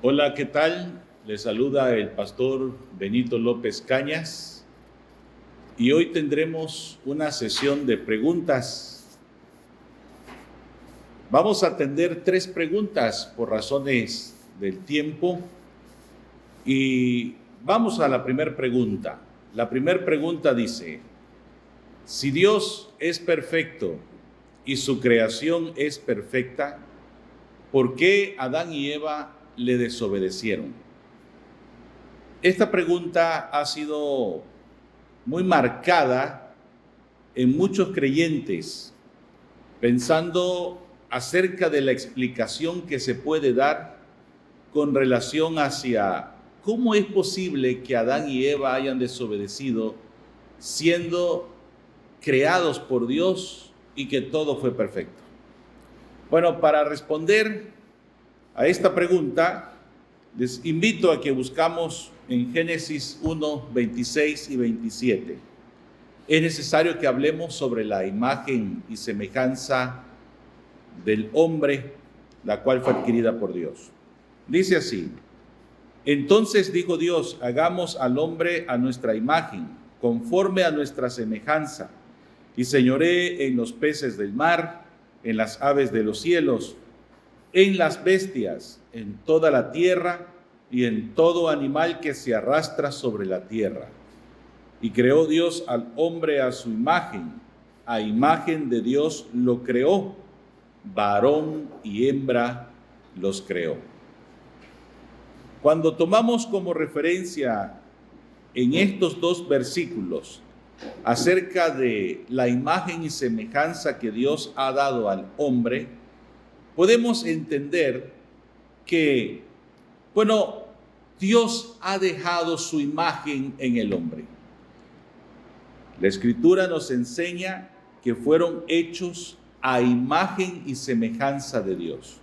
Hola, ¿qué tal? Les saluda el pastor Benito López Cañas y hoy tendremos una sesión de preguntas. Vamos a atender 3 preguntas por razones del tiempo y vamos a la primera pregunta. La primera pregunta dice: si Dios es perfecto y su creación es perfecta, ¿por qué Adán y Eva le desobedecieron? Esta pregunta ha sido muy marcada en muchos creyentes, pensando acerca de la explicación que se puede dar con relación hacia cómo es posible que Adán y Eva hayan desobedecido siendo creados por Dios y que todo fue perfecto. Bueno, para responder a esta pregunta, les invito a que buscamos en Génesis 1, 26 y 27. Es necesario que hablemos sobre la imagen y semejanza del hombre, la cual fue adquirida por Dios. Dice así: entonces dijo Dios, hagamos al hombre a nuestra imagen, conforme a nuestra semejanza, y señoree en los peces del mar, en las aves de los cielos, en las bestias, en toda la tierra y en todo animal que se arrastra sobre la tierra. Y creó Dios al hombre a su imagen, a imagen de Dios lo creó, varón y hembra los creó. Cuando tomamos como referencia en estos 2 versículos acerca de la imagen y semejanza que Dios ha dado al hombre, podemos entender que, Dios ha dejado su imagen en el hombre. La Escritura nos enseña que fueron hechos a imagen y semejanza de Dios.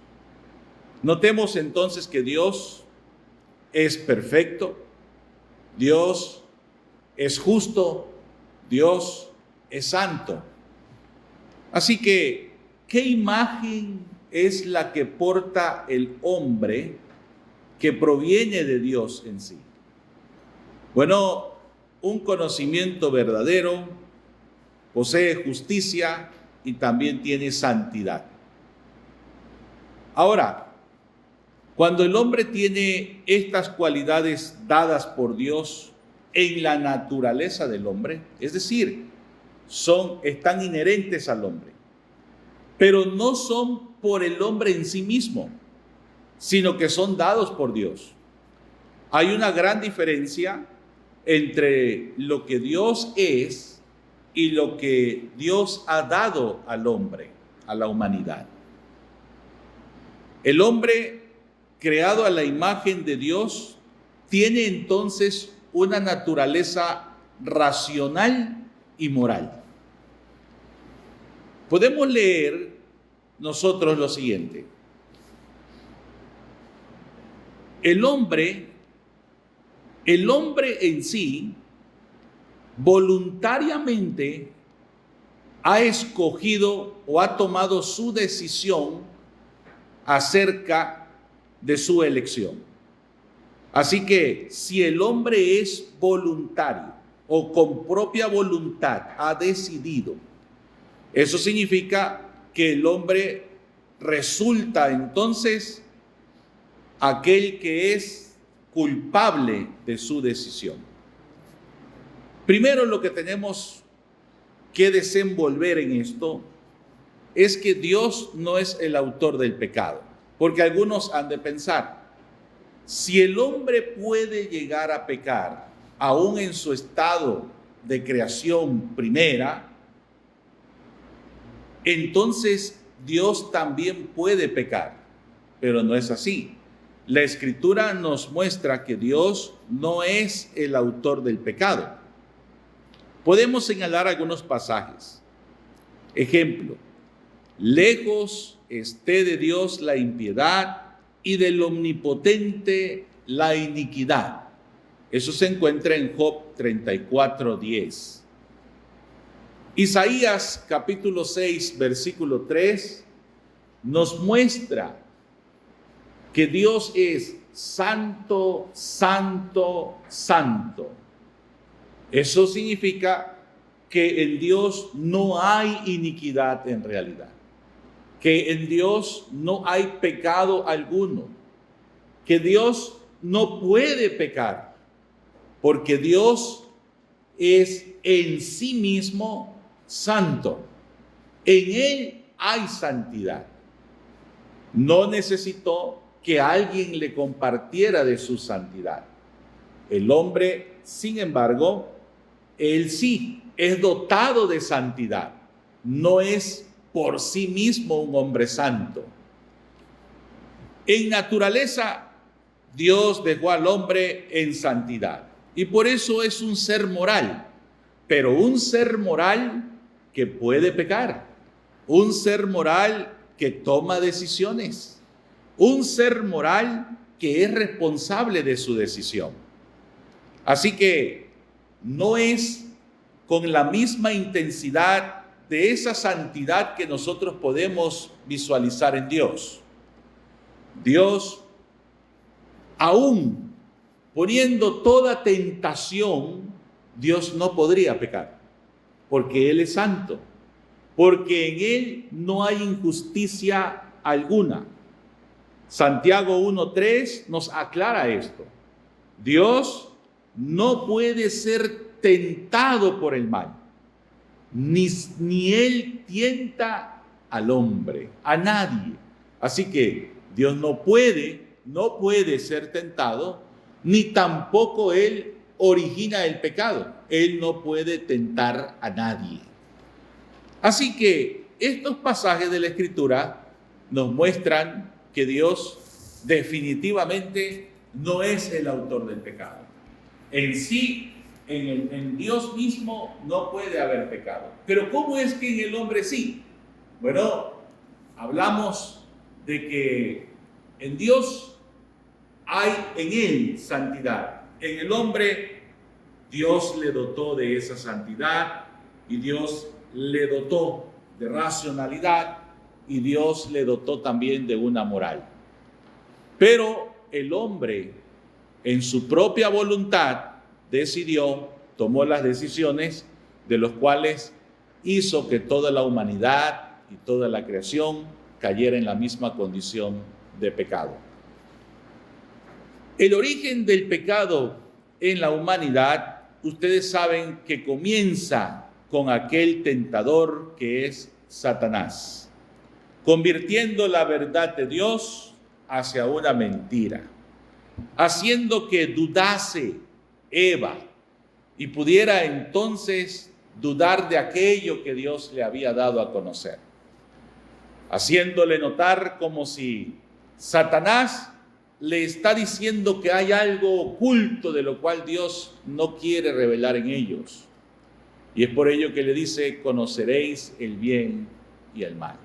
Notemos entonces que Dios es perfecto, Dios es justo, Dios es santo. Así que, ¿qué imagen es la que porta el hombre que proviene de Dios en sí? Bueno, un conocimiento verdadero, posee justicia y también tiene santidad. Ahora, cuando el hombre tiene estas cualidades dadas por Dios en la naturaleza del hombre, es decir, están inherentes al hombre, pero no son por el hombre en sí mismo, sino que son dados por Dios. Hay una gran diferencia entre lo que Dios es y lo que Dios ha dado al hombre, a la humanidad. El hombre creado a la imagen de Dios tiene entonces una naturaleza racional y moral. Podemos leer nosotros lo siguiente: el hombre en sí voluntariamente ha escogido o ha tomado su decisión acerca de su elección. Así que si el hombre es voluntario o con propia voluntad ha decidido, eso significa que el hombre resulta entonces aquel que es culpable de su decisión. Primero, lo que tenemos que desenvolver en esto es que Dios no es el autor del pecado, porque algunos han de pensar, si el hombre puede llegar a pecar aún en su estado de creación primera, entonces Dios también puede pecar, pero no es así. La Escritura nos muestra que Dios no es el autor del pecado. Podemos señalar algunos pasajes. Ejemplo: lejos esté de Dios la impiedad y del omnipotente la iniquidad. Eso se encuentra en Job 34:10. Isaías capítulo 6, versículo 3 nos muestra que Dios es santo, santo, santo. Eso significa que en Dios no hay iniquidad en realidad, que en Dios no hay pecado alguno, que Dios no puede pecar, porque Dios es en sí mismo santo. En Él hay santidad. No necesitó que alguien le compartiera de su santidad. El hombre, sin embargo, él sí es dotado de santidad. No es por sí mismo un hombre santo. En naturaleza, Dios dejó al hombre en santidad. Y por eso es un ser moral. Pero un ser moral que puede pecar. Un ser moral que toma decisiones. Un ser moral que es responsable de su decisión. Así que no es con la misma intensidad de esa santidad que nosotros podemos visualizar en Dios. Dios, aún poniendo toda tentación, Dios no podría pecar, porque Él es santo, porque en Él no hay injusticia alguna. Santiago 1:3 nos aclara esto. Dios no puede ser tentado por el mal, ni Él tienta al hombre, a nadie. Así que Dios no puede ser tentado, ni tampoco Él origina el pecado. Él no puede tentar a nadie. Así que estos pasajes de la Escritura nos muestran que Dios definitivamente no es el autor del pecado. En sí, en Dios mismo no puede haber pecado. Pero ¿cómo es que en el hombre sí? Bueno, hablamos de que en Dios hay en Él santidad. En el hombre Dios le dotó de esa santidad y Dios le dotó de racionalidad y Dios le dotó también de una moral. Pero el hombre en su propia voluntad tomó las decisiones de los cuales hizo que toda la humanidad y toda la creación cayera en la misma condición de pecado. El origen del pecado en la humanidad, ustedes saben que comienza con aquel tentador que es Satanás, convirtiendo la verdad de Dios hacia una mentira, haciendo que dudase Eva y pudiera entonces dudar de aquello que Dios le había dado a conocer, haciéndole notar como si Satanás le está diciendo que hay algo oculto de lo cual Dios no quiere revelar en ellos. Y es por ello que le dice: conoceréis el bien y el mal.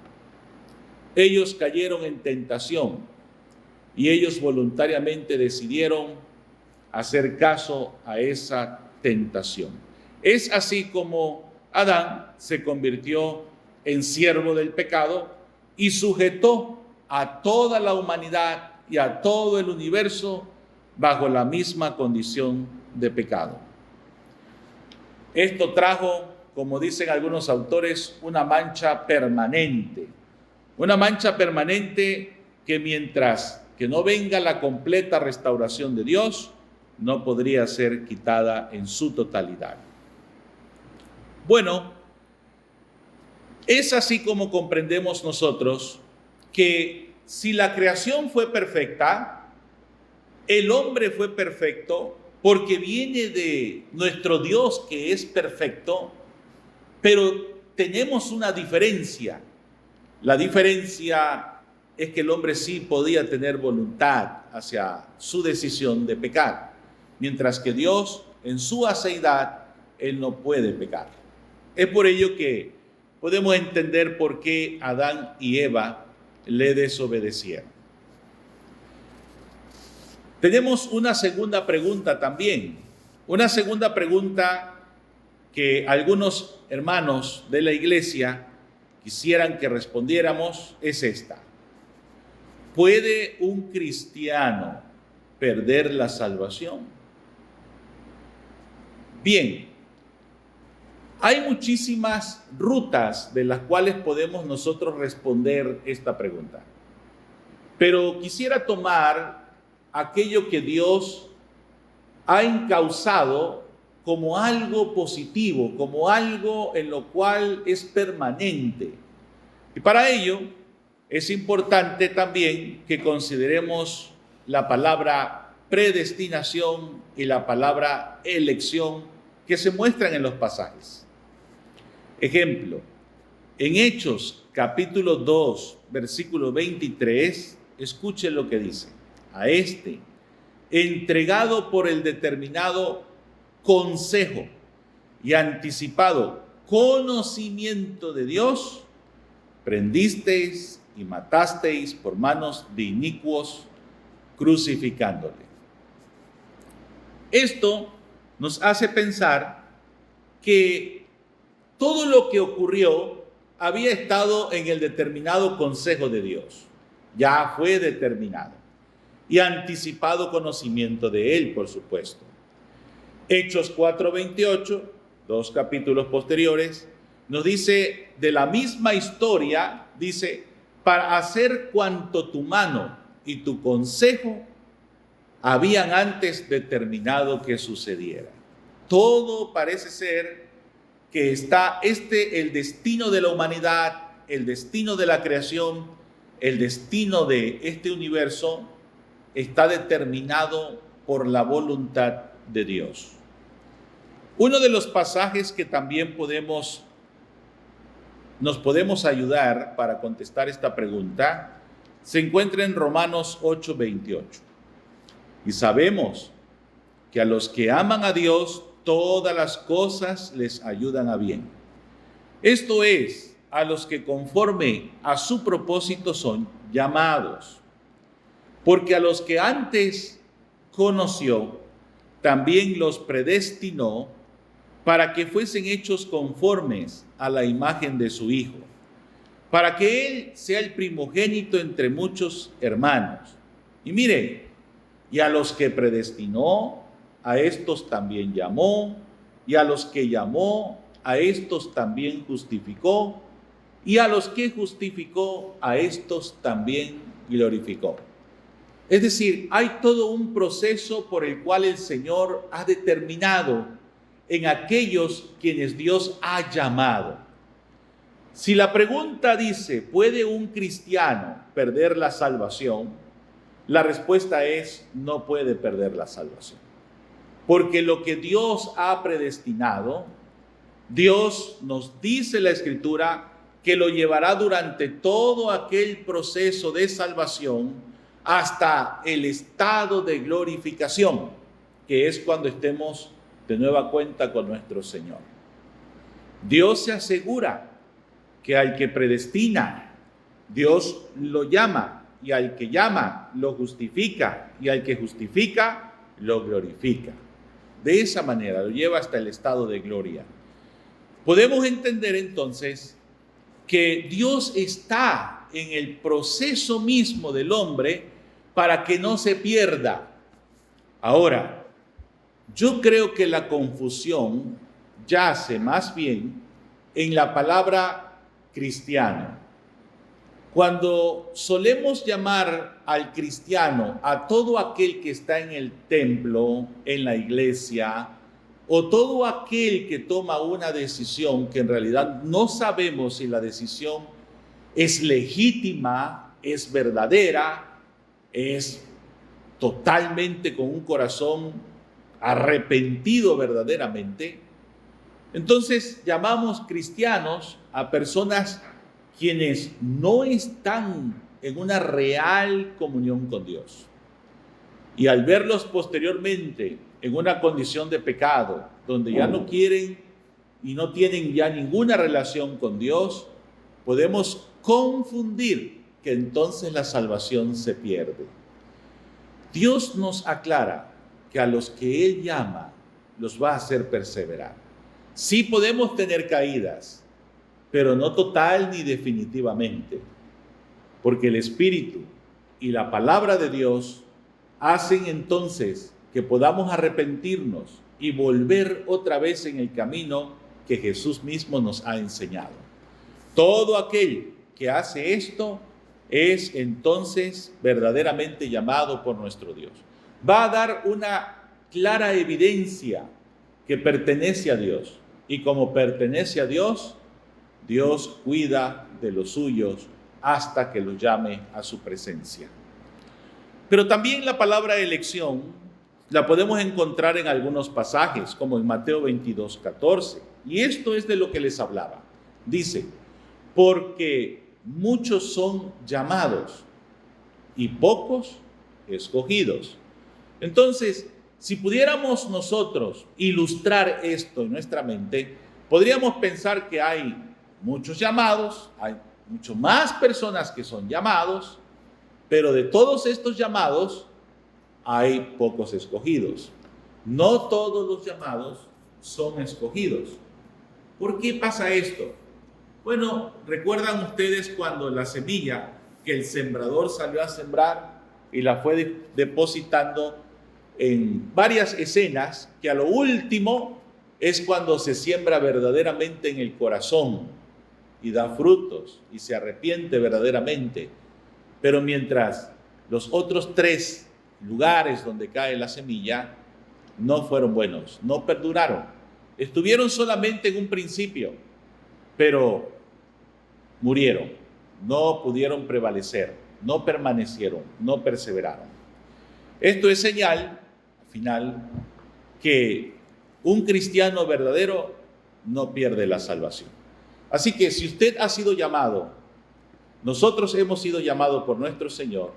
Ellos cayeron en tentación y ellos voluntariamente decidieron hacer caso a esa tentación. Es así como Adán se convirtió en siervo del pecado y sujetó a toda la humanidad y a todo el universo bajo la misma condición de pecado. Esto trajo, como dicen algunos autores, una mancha permanente que mientras que no venga la completa restauración de Dios, no podría ser quitada en su totalidad. Bueno, es así como comprendemos nosotros que si la creación fue perfecta, el hombre fue perfecto porque viene de nuestro Dios que es perfecto, pero tenemos una diferencia. La diferencia es que el hombre sí podía tener voluntad hacia su decisión de pecar, mientras que Dios, en su aseidad, Él no puede pecar. Es por ello que podemos entender por qué Adán y Eva le desobedecieron. Tenemos una segunda pregunta también, una segunda pregunta que algunos hermanos de la iglesia quisieran que respondiéramos, es esta: ¿puede un cristiano perder la salvación? Bien, hay muchísimas rutas de las cuales podemos nosotros responder esta pregunta. Pero quisiera tomar aquello que Dios ha encauzado como algo positivo, como algo en lo cual es permanente. Y para ello es importante también que consideremos la palabra predestinación y la palabra elección que se muestran en los pasajes. Ejemplo, en Hechos capítulo 2, versículo 23, escuchen lo que dice. A este, entregado por el determinado consejo y anticipado conocimiento de Dios, prendisteis y matasteis por manos de inicuos, crucificándole. Esto nos hace pensar que todo lo que ocurrió había estado en el determinado consejo de Dios. Ya fue determinado. Y anticipado conocimiento de Él, por supuesto. Hechos 4:28, 2 capítulos posteriores, nos dice de la misma historia, dice, para hacer cuanto tu mano y tu consejo habían antes determinado que sucediera. Todo parece ser que está el destino de la humanidad, el destino de la creación, el destino de este universo está determinado por la voluntad de Dios. Uno de los pasajes que también nos podemos ayudar para contestar esta pregunta se encuentra en Romanos 8:28. Y sabemos que a los que aman a Dios, todas las cosas les ayudan a bien. Esto es, a los que conforme a su propósito son llamados. Porque a los que antes conoció, también los predestinó para que fuesen hechos conformes a la imagen de su Hijo, para que Él sea el primogénito entre muchos hermanos. Y mire, y a los que predestinó, a estos también llamó, y a los que llamó, a estos también justificó, y a los que justificó, a estos también glorificó. Es decir, hay todo un proceso por el cual el Señor ha determinado en aquellos quienes Dios ha llamado. Si la pregunta dice, ¿puede un cristiano perder la salvación? La respuesta es, no puede perder la salvación. Porque lo que Dios ha predestinado, Dios nos dice la Escritura que lo llevará durante todo aquel proceso de salvación hasta el estado de glorificación, que es cuando estemos de nueva cuenta con nuestro Señor. Dios se asegura que al que predestina, Dios lo llama, y al que llama, lo justifica, y al que justifica, lo glorifica. De esa manera lo lleva hasta el estado de gloria. Podemos entender entonces que Dios está en el proceso mismo del hombre para que no se pierda. Ahora, yo creo que la confusión yace más bien en la palabra cristiano. Cuando solemos llamar al cristiano a todo aquel que está en el templo, en la iglesia, o todo aquel que toma una decisión que en realidad no sabemos si la decisión es legítima, es verdadera, es totalmente con un corazón arrepentido verdaderamente, entonces llamamos cristianos a personas quienes no están en una real comunión con Dios. Y al verlos posteriormente en una condición de pecado, donde ya no quieren y no tienen ya ninguna relación con Dios, podemos confundir que entonces la salvación se pierde. Dios nos aclara que a los que Él llama, los va a hacer perseverar. Sí podemos tener caídas, pero no total ni definitivamente, porque el Espíritu y la palabra de Dios hacen entonces que podamos arrepentirnos y volver otra vez en el camino que Jesús mismo nos ha enseñado. Todo aquel que hace esto es entonces verdaderamente llamado por nuestro Dios. Va a dar una clara evidencia que pertenece a Dios. Y como pertenece a Dios, Dios cuida de los suyos hasta que los llame a su presencia. Pero también la palabra elección la podemos encontrar en algunos pasajes, como en Mateo 22:14. Y esto es de lo que les hablaba. Dice, porque muchos son llamados y pocos escogidos. Entonces, si pudiéramos nosotros ilustrar esto en nuestra mente, podríamos pensar que hay muchos llamados, hay mucho más personas que son llamados, pero de todos estos llamados hay pocos escogidos. No todos los llamados son escogidos. ¿Por qué pasa esto? Bueno, ¿recuerdan ustedes cuando la semilla que el sembrador salió a sembrar y la fue depositando en varias escenas, que a lo último es cuando se siembra verdaderamente en el corazón y da frutos y se arrepiente verdaderamente? Pero mientras los otros 3 lugares donde cae la semilla no fueron buenos, no perduraron, estuvieron solamente en un principio, pero murieron, no pudieron prevalecer, no permanecieron, no perseveraron. Esto es señal, al final, que un cristiano verdadero no pierde la salvación. Así que si usted ha sido llamado, nosotros hemos sido llamados por nuestro Señor,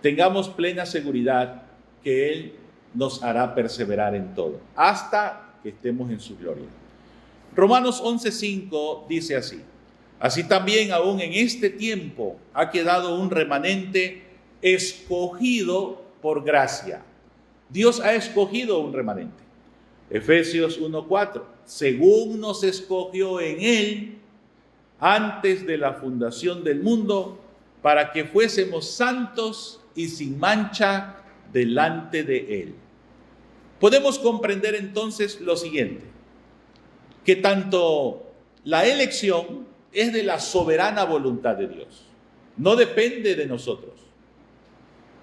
tengamos plena seguridad que Él nos hará perseverar en todo, hasta que estemos en su gloria. Romanos 11:5 dice así: así también aún en este tiempo ha quedado un remanente escogido por gracia. Dios ha escogido un remanente. Efesios 1:4, según nos escogió en Él antes de la fundación del mundo, para que fuésemos santos y sin mancha delante de Él. Podemos comprender entonces lo siguiente, que tanto la elección es de la soberana voluntad de Dios, no depende de nosotros.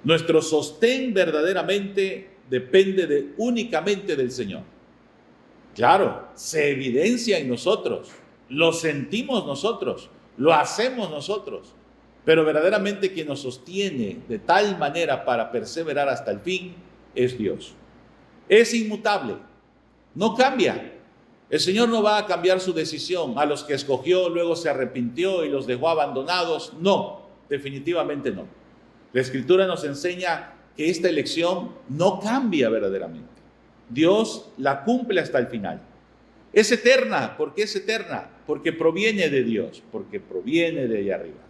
Nuestro sostén verdaderamente depende únicamente del Señor. Claro, se evidencia en nosotros, lo sentimos nosotros, lo hacemos nosotros, pero verdaderamente quien nos sostiene de tal manera para perseverar hasta el fin es Dios. Es inmutable, no cambia. El Señor no va a cambiar su decisión. A los que escogió, luego se arrepintió y los dejó abandonados. No, definitivamente no. La Escritura nos enseña que esta elección no cambia verdaderamente. Dios la cumple hasta el final. Es eterna. ¿Por qué es eterna? Porque proviene de Dios, porque proviene de allá arriba.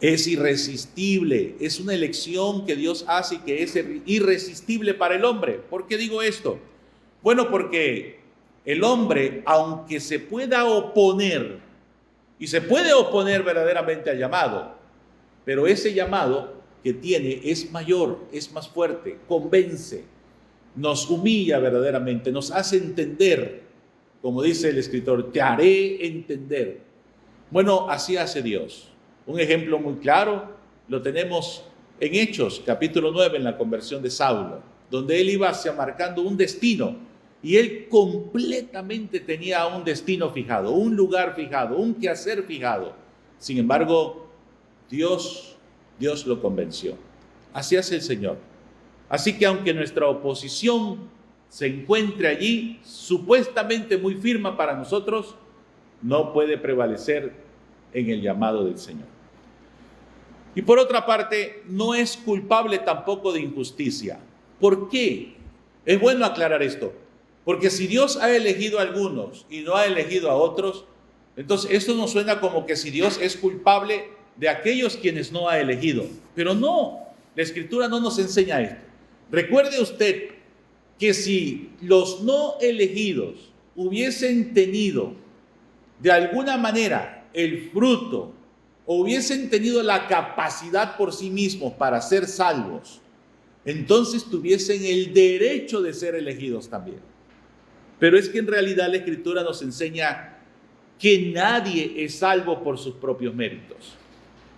Es irresistible, es una elección que Dios hace y que es irresistible para el hombre. ¿Por qué digo esto? Bueno, porque el hombre, aunque se pueda oponer, y se puede oponer verdaderamente al llamado, pero ese llamado que tiene es mayor, es más fuerte, convence, nos humilla verdaderamente, nos hace entender, como dice el escritor, te haré entender. Bueno, así hace Dios. Un ejemplo muy claro lo tenemos en Hechos, capítulo 9, en la conversión de Saulo, donde él iba hacia marcando un destino, y él completamente tenía un destino fijado, un lugar fijado, un quehacer fijado. Sin embargo, Dios lo convenció. Así hace el Señor. Así que aunque nuestra oposición se encuentre allí, supuestamente muy firme para nosotros, no puede prevalecer en el llamado del Señor. Y por otra parte, no es culpable tampoco de injusticia. ¿Por qué? Es bueno aclarar esto. Porque si Dios ha elegido a algunos y no ha elegido a otros, entonces esto nos suena como que si Dios es culpable de aquellos quienes no ha elegido. Pero no, la Escritura no nos enseña esto. Recuerde usted que si los no elegidos hubiesen tenido de alguna manera el fruto o hubiesen tenido la capacidad por sí mismos para ser salvos, entonces tuviesen el derecho de ser elegidos también. Pero es que en realidad la Escritura nos enseña que nadie es salvo por sus propios méritos.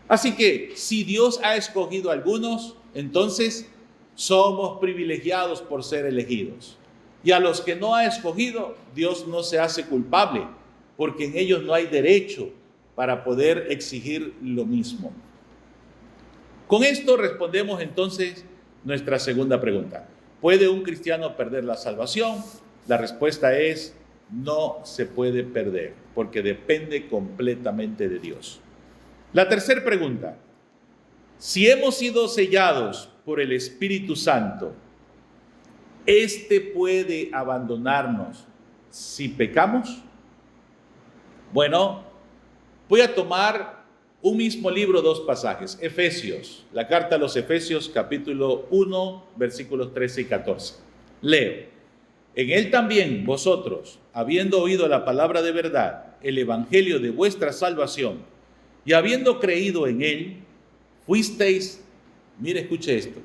Así que si Dios ha escogido a algunos, entonces somos privilegiados por ser elegidos. Y a los que no ha escogido, Dios no se hace culpable, porque en ellos no hay derecho para poder exigir lo mismo. Con esto respondemos entonces nuestra segunda pregunta. ¿Puede un cristiano perder la salvación? La respuesta es: no se puede perder, porque depende completamente de Dios. La tercera pregunta: si hemos sido sellados por el Espíritu Santo, ¿este puede abandonarnos si pecamos? Bueno, voy a tomar un mismo libro, dos pasajes. Efesios, la carta a los Efesios, capítulo 1, versículos 13 y 14. Leo: en él también vosotros, habiendo oído la palabra de verdad, el evangelio de vuestra salvación, y habiendo creído en él, fuisteis, mire, escuche esto,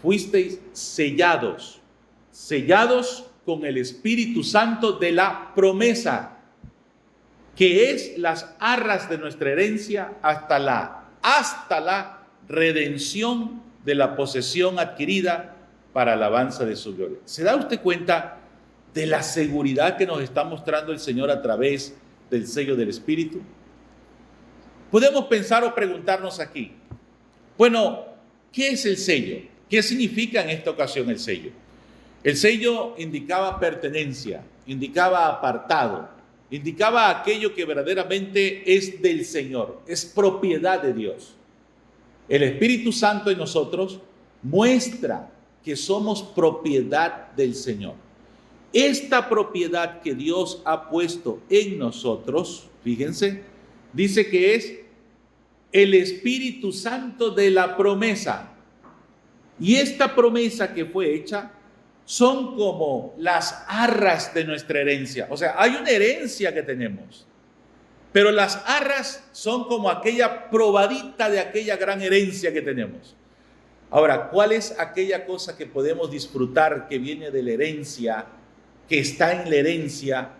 fuisteis sellados con el Espíritu Santo de la promesa, que es las arras de nuestra herencia hasta la redención de la posesión adquirida para alabanza de su gloria. ¿Se da usted cuenta de la seguridad que nos está mostrando el Señor a través del sello del Espíritu? Podemos pensar o preguntarnos aquí, bueno, ¿qué es el sello? ¿Qué significa en esta ocasión el sello? El sello indicaba pertenencia, indicaba apartado, indicaba aquello que verdaderamente es del Señor, es propiedad de Dios. El Espíritu Santo en nosotros muestra que somos propiedad del Señor. Esta propiedad que Dios ha puesto en nosotros, fíjense, dice que es el Espíritu Santo de la promesa. Y esta promesa que fue hecha son como las arras de nuestra herencia. O sea, hay una herencia que tenemos, pero las arras son como aquella probadita de aquella gran herencia que tenemos. Ahora, ¿cuál es aquella cosa que podemos disfrutar que viene de la herencia, que está en la herencia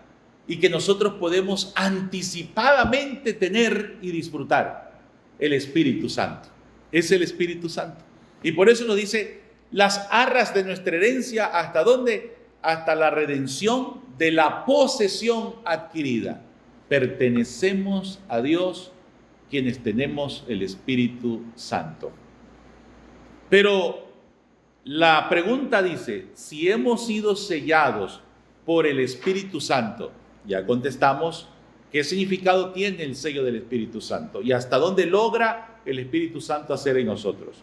y que nosotros podemos anticipadamente tener y disfrutar? El Espíritu Santo. Es el Espíritu Santo. Y por eso nos dice: las arras de nuestra herencia, ¿hasta dónde? Hasta la redención de la posesión adquirida. Pertenecemos a Dios quienes tenemos el Espíritu Santo. Pero la pregunta dice: si hemos sido sellados por el Espíritu Santo, ya contestamos qué significado tiene el sello del Espíritu Santo y hasta dónde logra el Espíritu Santo hacer en nosotros.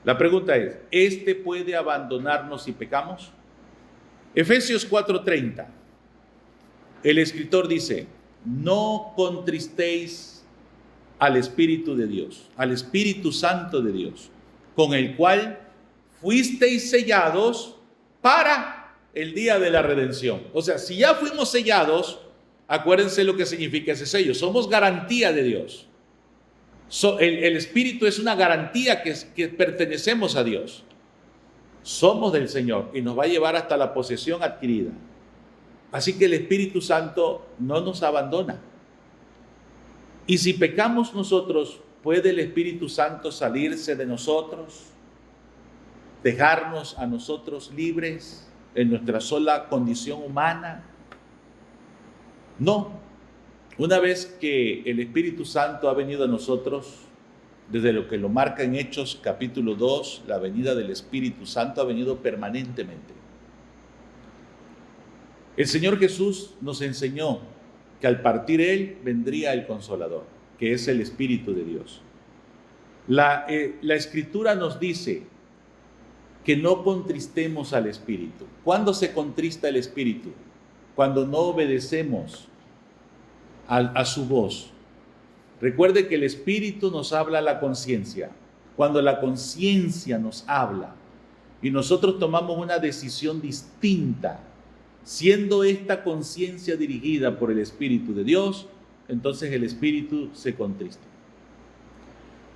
La pregunta es: ¿este puede abandonarnos si pecamos? Efesios 4:30. El escritor dice: no contristéis al Espíritu de Dios, al Espíritu Santo de Dios, con el cual fuisteis sellados para el día de la redención. O sea, si ya fuimos sellados, acuérdense lo que significa ese sello. Somos garantía de Dios. El Espíritu es una garantía que pertenecemos a Dios. Somos del Señor y nos va a llevar hasta la posesión adquirida. Así que el Espíritu Santo no nos abandona. Y si pecamos nosotros, ¿puede el Espíritu Santo salirse de nosotros? ¿Dejarnos a nosotros libres en nuestra sola condición humana? No. Una vez que el Espíritu Santo ha venido a nosotros, desde lo que lo marca en Hechos capítulo 2, la venida del Espíritu Santo ha venido permanentemente. El Señor Jesús nos enseñó que al partir Él vendría el Consolador, que es el Espíritu de Dios. La Escritura nos dice que no contristemos al Espíritu. ¿Cuándo se contrista el Espíritu? Cuando no obedecemos a su voz. Recuerde que el Espíritu nos habla a la conciencia. Cuando la conciencia nos habla y nosotros tomamos una decisión distinta, siendo esta conciencia dirigida por el Espíritu de Dios, entonces el Espíritu se contrista.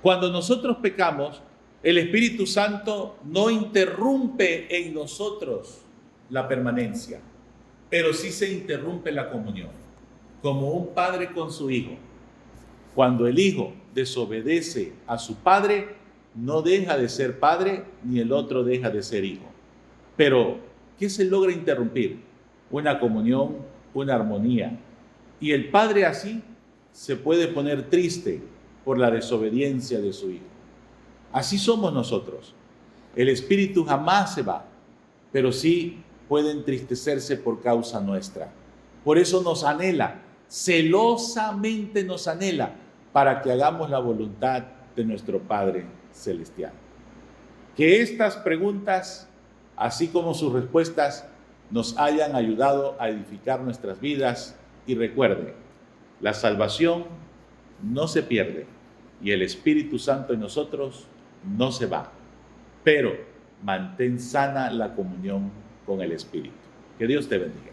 Cuando nosotros pecamos, El Espíritu Santo no interrumpe en nosotros la permanencia, pero sí se interrumpe la comunión, como un padre con su hijo. Cuando el hijo desobedece a su padre, no deja de ser padre, ni el otro deja de ser hijo. Pero, ¿qué se logra interrumpir? Una comunión, una armonía. Y el padre así se puede poner triste por la desobediencia de su hijo. Así somos nosotros. El espíritu jamás se va, pero sí puede entristecerse por causa nuestra. Por eso nos anhela, celosamente nos anhela, para que hagamos la voluntad de nuestro Padre Celestial. Que estas preguntas, así como sus respuestas, nos hayan ayudado a edificar nuestras vidas. Y recuerde, la salvación no se pierde y el Espíritu Santo en nosotros no se va, pero mantén sana la comunión con el Espíritu. Que Dios te bendiga.